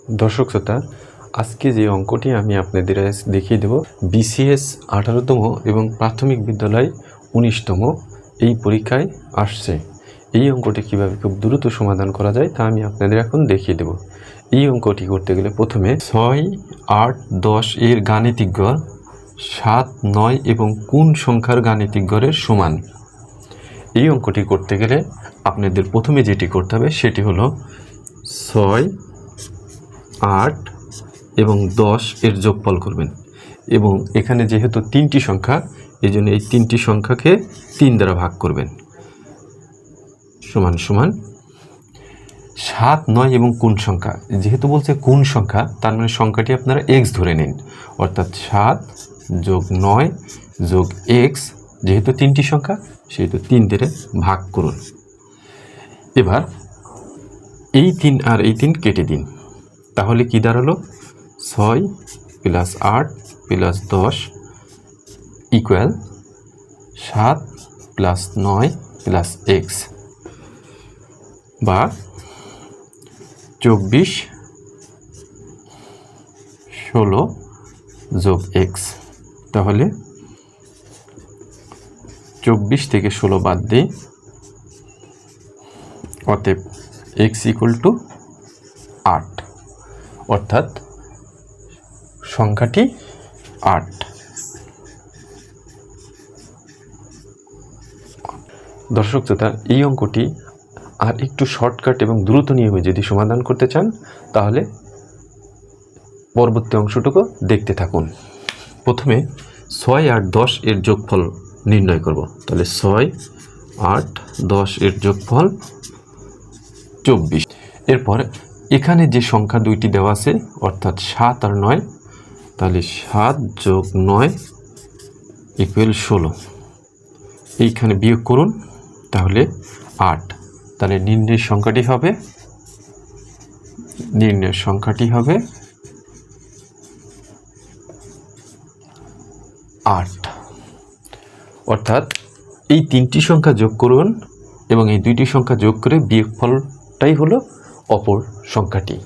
দর্শক শ্রোতা, আজকে যে অঙ্কটি আমি আপনাদের দেখিয়ে দেব, বিসিএস 18তম এবং প্রাথমিক বিদ্যালয় 19তম এই পরীক্ষায় আসছে। এই অঙ্কটি কীভাবে খুব দ্রুত সমাধান করা যায় তা আমি আপনাদের এখন দেখিয়ে দেব। এই অঙ্কটি করতে গেলে প্রথমে 6, 8, 10 এর গাণিতিক গড় 7, 9 এবং কোন সংখ্যার গাণিতিক গড়ের সমান। এই অঙ্কটি করতে গেলে আপনাদের প্রথমে যেটি করতে হবে সেটি হলো 6, 8 এবং 10 এর যোগফল করবেন, এবং এখানে যেহেতু তিনটি সংখ্যা এই জন্য এই তিনটি সংখ্যাকে 3 দ্বারা ভাগ করবেন, সমান সমান 7, 9 এবং কোন সংখ্যা। যেহেতু বলছে কোন সংখ্যা, তার মানে সংখ্যাটি আপনারা x ধরে নিন, অর্থাৎ 7 যোগ 9 যোগ x, যেহেতু তিনটি সংখ্যা সেহেতু 3 দিয়ে ভাগ করুন। এবার এই 3 আর এই 3 কেটে দিন, তাহলে কি দাঁড়ালো 6 + 8 + 10 ইকুয়াল 7 + 9 + x, বা 24, 16 যোগ x। তাহলে 24 থেকে 16 বাদ দিই, অতএব x = 8, অর্থাৎ সংখ্যাটি 8। দর্শক শ্রোতা, এই অঙ্কটি আর একটু শর্টকাট এবং দ্রুত নিয়মে যদি সমাধান করতে চান তাহলে পরবর্তী অংশটুকু দেখতে থাকুন। প্রথমে 6, 8, 10 এর যোগফল নির্ণয় করব। তাহলে 6, 8, 10 এর যোগফল 24। এরপর এখানে যে সংখ্যা দুইটি দেওয়া আছে অর্থাৎ 7 আর 9, তাহলে 7 যোগ 9 ইকুয়াল 16। এইখানে বিয়োগ করুন, তাহলে 8। তাহলে নির্ণয়ের সংখ্যাটি হবে 8। অর্থাৎ এই তিনটি সংখ্যা যোগ করুন এবং এই দুইটি সংখ্যা যোগ করে বিয়োগফলটাই হলো অপর সংখ্যাটি।